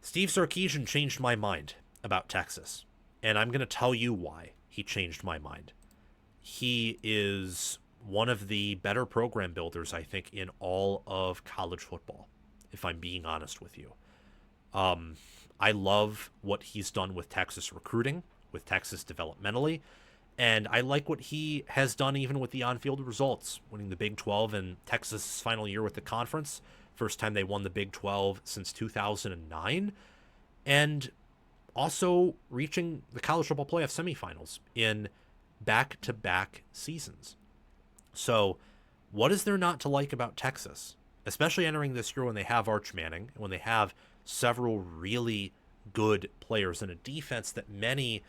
Steve Sarkisian changed my mind about Texas, and I'm going to tell you why he changed my mind. He is one of the better program builders, I think, in all of college football, if I'm being honest with you. I love what he's done with Texas recruiting, with Texas developmentally, and I like what he has done even with the on-field results, winning the Big 12 in Texas' final year with the conference. First time they won the Big 12 since 2009, and also reaching the college football playoff semifinals in back-to-back seasons. So, what is there not to like about Texas? Especially entering this year when they have Arch Manning, when they have several really good players and a defense that many,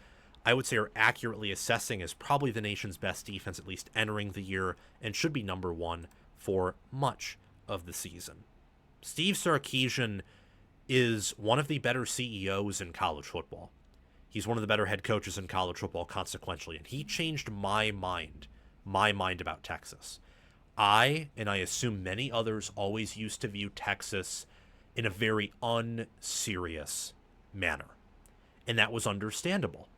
I would say, are accurately assessing as probably the nation's best defense, at least entering the year, and should be number one for much of the season. Steve Sarkisian is one of the better CEOs in college football. He's one of the better head coaches in college football, consequentially, and he changed my mind about Texas. And I assume many others, always used to view Texas in a very unserious manner, and that was understandable.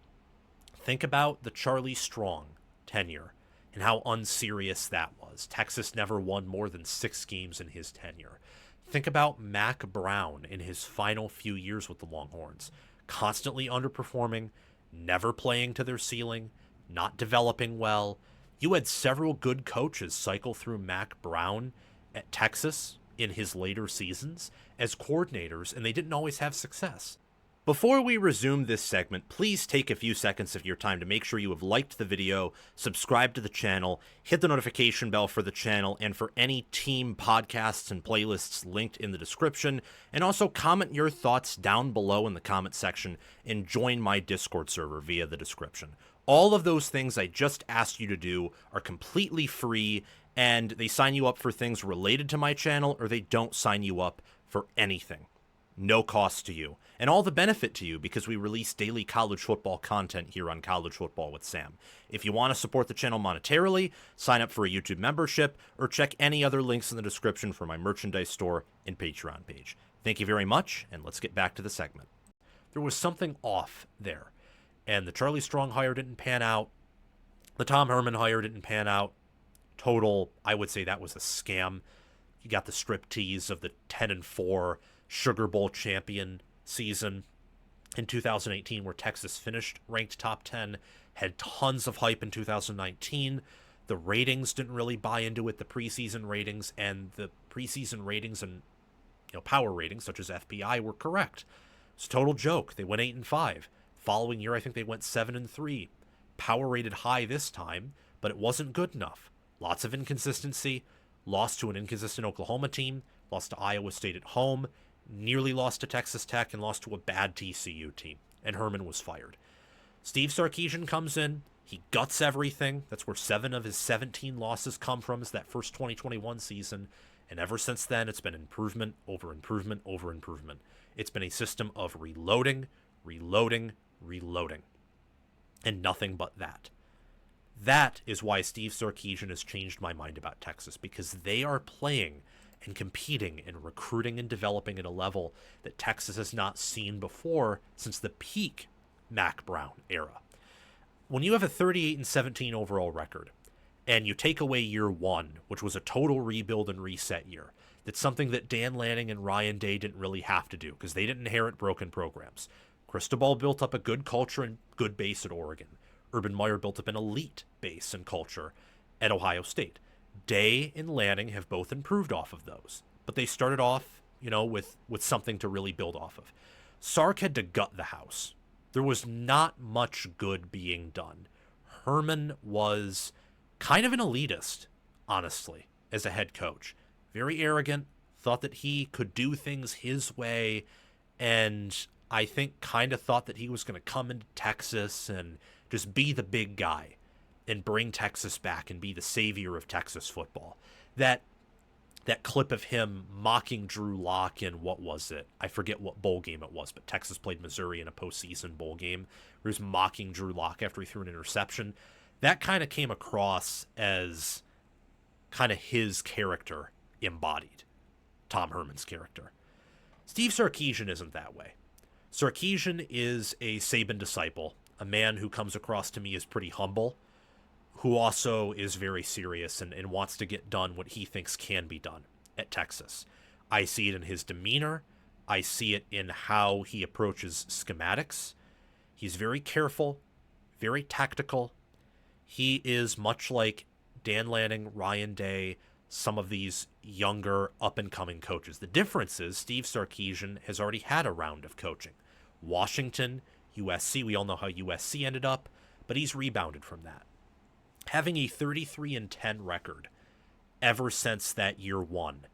Think about the Charlie Strong tenure and how unserious that was. Texas never won more than 6 games in his tenure. Think about Mack Brown in his final few years with the Longhorns. Constantly underperforming, never playing to their ceiling, not developing well. You had several good coaches cycle through Mack Brown at Texas in his later seasons as coordinators, and they didn't always have success. Before we resume this segment, please take a few seconds of your time to make sure you have liked the video, subscribe to the channel, hit the notification bell for the channel and for any team podcasts and playlists linked in the description, and also comment your thoughts down below in the comment section and join my Discord server via the description. All of those things I just asked you to do are completely free, and they sign you up for things related to my channel, or they don't sign you up for anything. No cost to you, and all the benefit to you because we release daily college football content here on College Football with Sam. If you want to support the channel monetarily, sign up for a YouTube membership, or check any other links in the description for my merchandise store and Patreon page. Thank you very much, and let's get back to the segment. There was something off there, and the Charlie Strong hire didn't pan out. The Tom Herman hire didn't pan out. Total, I would say that was a scam. You got the striptease of the 10-4 Sugar Bowl champion season in 2018 where Texas finished ranked top 10, had tons of hype in 2019. The ratings didn't really buy into it, the preseason ratings, and the preseason ratings and power ratings such as FPI were correct. It's a total joke. They went 8-5. Following year, I think they went 7-3. Power rated high this time, but it wasn't good enough. Lots of inconsistency. Lost to an inconsistent Oklahoma team. Lost to Iowa State at home. Nearly lost to Texas Tech and lost to a bad TCU team, and Herman was fired. Steve Sarkisian comes in, he guts everything. That's where 7 of his 17 losses come from, is that first 2021 season, and ever since then, it's been improvement over improvement over improvement. It's been a system of reloading, reloading, reloading, and nothing but that. That is why Steve Sarkisian has changed my mind about Texas, because they are playing and competing and recruiting and developing at a level that Texas has not seen before since the peak Mack Brown era. When you have a 38-17 overall record, and you take away year 1, which was a total rebuild and reset year, that's something that Dan Lanning and Ryan Day didn't really have to do because they didn't inherit broken programs. Cristobal built up a good culture and good base at Oregon. Urban Meyer built up an elite base and culture at Ohio State. Day and Lanning have both improved off of those, but they started off, with something to really build off of. Sark had to gut the house. There was not much good being done. Herman was kind of an elitist, honestly, as a head coach. Very arrogant, thought that he could do things his way, and I think kind of thought that he was going to come into Texas and just be the big guy and bring Texas back and be the savior of Texas football. That clip of him mocking Drew Lock in, what was it? I forget what bowl game it was, but Texas played Missouri in a postseason bowl game where he was mocking Drew Lock after he threw an interception. That kind of came across as kind of his character embodied, Tom Herman's character. Steve Sarkisian isn't that way. Sarkisian is a Saban disciple, a man who comes across to me as pretty humble, who also is very serious and wants to get done what he thinks can be done at Texas. I see it in his demeanor. I see it in how he approaches schematics. He's very careful, very tactical. He is much like Dan Lanning, Ryan Day, some of these younger up-and-coming coaches. The difference is Steve Sarkisian has already had a round of coaching. Washington, USC, we all know how USC ended up, but he's rebounded from that. Having a 33-10 record ever since that year one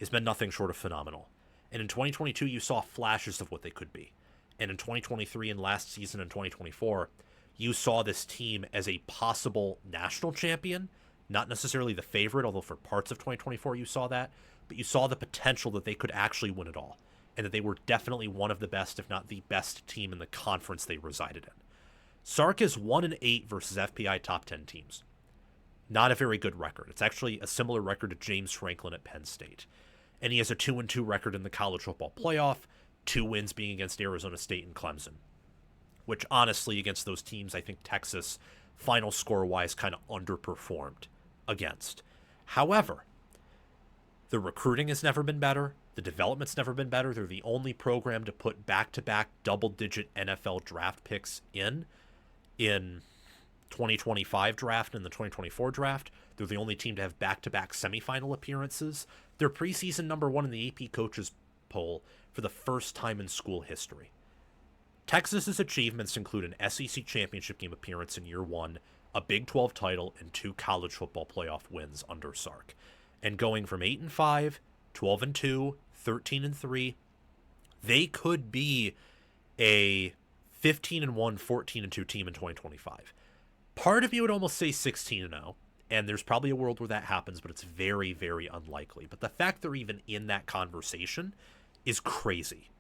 has been nothing short of phenomenal. And in 2022, you saw flashes of what they could be. And in 2023 and last season in 2024, you saw this team as a possible national champion, not necessarily the favorite, although for parts of 2024 you saw that, but you saw the potential that they could actually win it all, and that they were definitely one of the best, if not the best team in the conference they resided in. Sark is 1-8 versus FPI top 10 teams. Not a very good record. It's actually a similar record to James Franklin at Penn State. And he has a 2-2 record in the college football playoff, 2 wins being against Arizona State and Clemson, which honestly, against those teams, I think Texas, final score-wise, kind of underperformed against. However, the recruiting has never been better. The development's never been better. They're the only program to put back-to-back double-digit NFL draft picks in 2025 draft and the 2024 draft. They're the only team to have back-to-back semifinal appearances. They're preseason number 1 in the AP coaches poll for the first time in school history. Texas's achievements include an SEC championship game appearance in year 1, a Big 12 title, and 2 college football playoff wins under Sark. And going from 8-5, 12-2, 13-3, they could be a 15-1, 14-2 team in 2025. Part of me would almost say 16-0, and there's probably a world where that happens, but it's very, very unlikely. But the fact they're even in that conversation is crazy.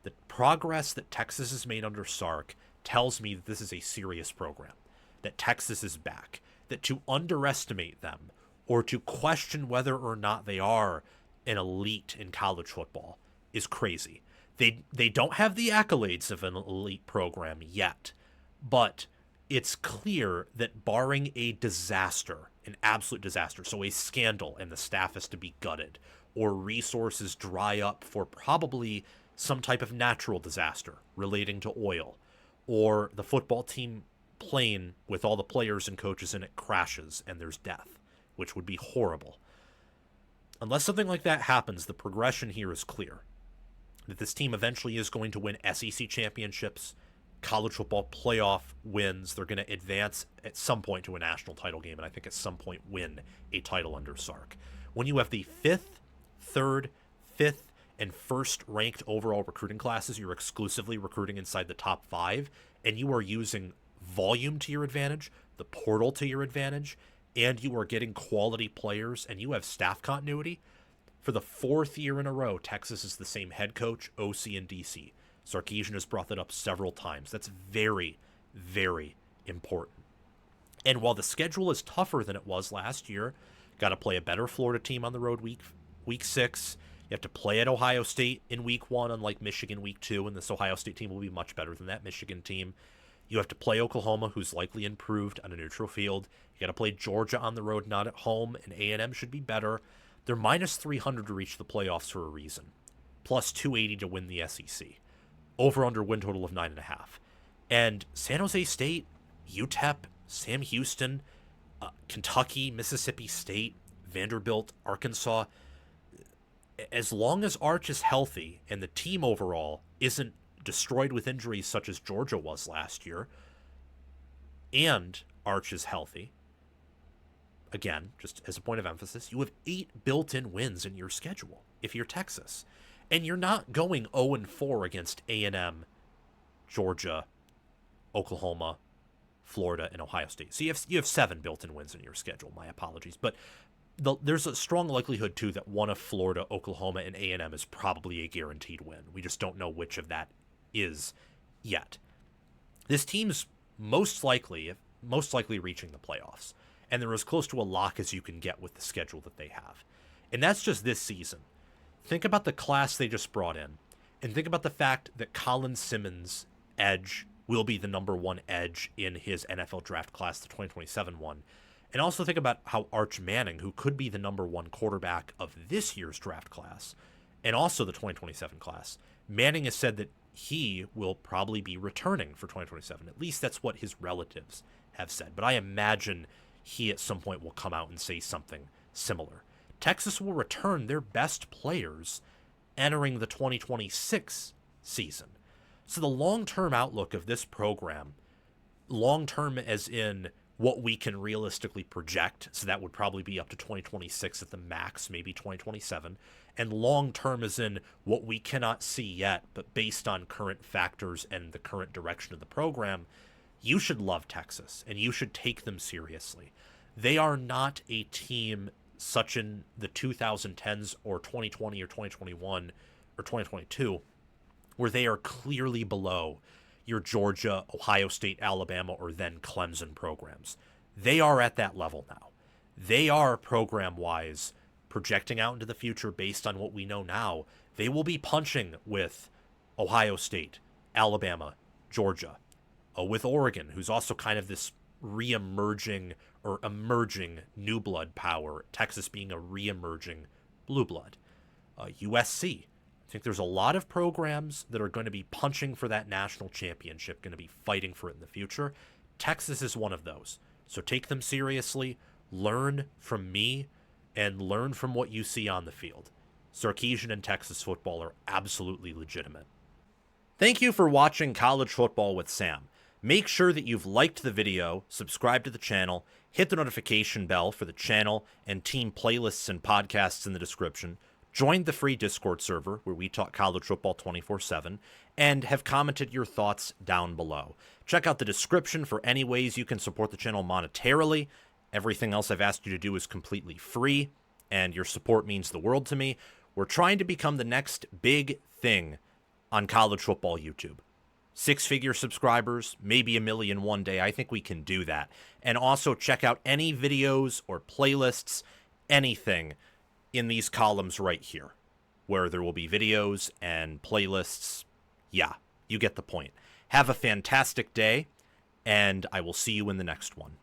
The progress that Texas has made under Sark tells me that this is a serious program, that Texas is back, that to underestimate them or to question whether or not they are an elite in college football is crazy. They don't have the accolades of an elite program yet, but it's clear that barring a disaster, an absolute disaster, so a scandal and the staff is to be gutted, or resources dry up for probably some type of natural disaster relating to oil, or the football team plane with all the players and coaches in it crashes and there's death, which would be horrible. Unless something like that happens, the progression here is clear. That this team eventually is going to win SEC championships, college football playoff wins. They're going to advance at some point to a national title game, and I think at some point win a title under Sark. When you have the 5th, 3rd, 5th, and 1st ranked overall recruiting classes, you're exclusively recruiting inside the top 5, and you are using volume to your advantage, the portal to your advantage, and you are getting quality players, and you have staff continuity. For the 4th year in a row, Texas is the same head coach, OC, and DC. Sarkisian has brought that up several times. That's very, very important. And while the schedule is tougher than it was last year, got to play a better Florida team on the road week 6. You have to play at Ohio State in week 1, unlike Michigan week 2, and this Ohio State team will be much better than that Michigan team. You have to play Oklahoma, who's likely improved on a neutral field. You got to play Georgia on the road, not at home, and A&M should be better. They're minus 300 to reach the playoffs for a reason, plus 280 to win the SEC. Over-under win total of 9.5. And San Jose State, UTEP, Sam Houston, Kentucky, Mississippi State, Vanderbilt, Arkansas, as long as Arch is healthy and the team overall isn't destroyed with injuries such as Georgia was last year, and Arch is healthy, again, just as a point of emphasis, you have 8 built-in wins in your schedule if you're Texas. And you're not going 0-4 against A&M, Georgia, Oklahoma, Florida, and Ohio State. So you have 7 built-in wins in your schedule. My apologies. But there's a strong likelihood, too, that one of Florida, Oklahoma, and A&M is probably a guaranteed win. We just don't know which of that is yet. This team's most likely reaching the playoffs. And they're as close to a lock as you can get with the schedule that they have. And that's just this season. think about the class they just brought in, and think about the fact that Colin Simmons' edge will be the number one edge in his NFL draft class, the 2027 one. And also think about how Arch Manning, who could be the number one quarterback of this year's draft class, and also the 2027 class, Manning has said that he will probably be returning for 2027. At least that's what his relatives have said. But I imagine he at some point will come out and say something similar. Texas will return their best players entering the 2026 season. So the long-term outlook of this program, long-term as in what we can realistically project, so that would probably be up to 2026 at the max, maybe 2027, and long-term as in what we cannot see yet, but based on current factors and the current direction of the program, you should love Texas, and you should take them seriously. They are not a team such in the 2010s or 2020 or 2021 or 2022, where they are clearly below your Georgia, Ohio State, Alabama, or then Clemson programs. They are at that level now. They are, program-wise, projecting out into the future based on what we know now. They will be punching with Ohio State, Alabama, Georgia, with Oregon, who's also kind of this re-emerging or emerging new blood power, Texas being a re-emerging blue blood. USC. I think there's a lot of programs that are going to be punching for that national championship, going to be fighting for it in the future. Texas is one of those. So take them seriously, learn from me, and learn from what you see on the field. Sarkeesian and Texas football are absolutely legitimate. Thank you for watching College Football with Sam. Make sure that you've liked the video, subscribe to the channel, hit the notification bell for the channel and team playlists and podcasts in the description. Join the free Discord server where we talk college football 24/7, and have commented your thoughts down below. Check out the description for any ways you can support the channel monetarily. Everything else I've asked you to do is completely free, and your support means the world to me. We're trying to become the next big thing on college football YouTube. 6-figure subscribers, maybe 1 million one day. I think we can do that. And also check out any videos or playlists, anything in these columns right here, where there will be videos and playlists. Yeah, you get the point. Have a fantastic day, and I will see you in the next one.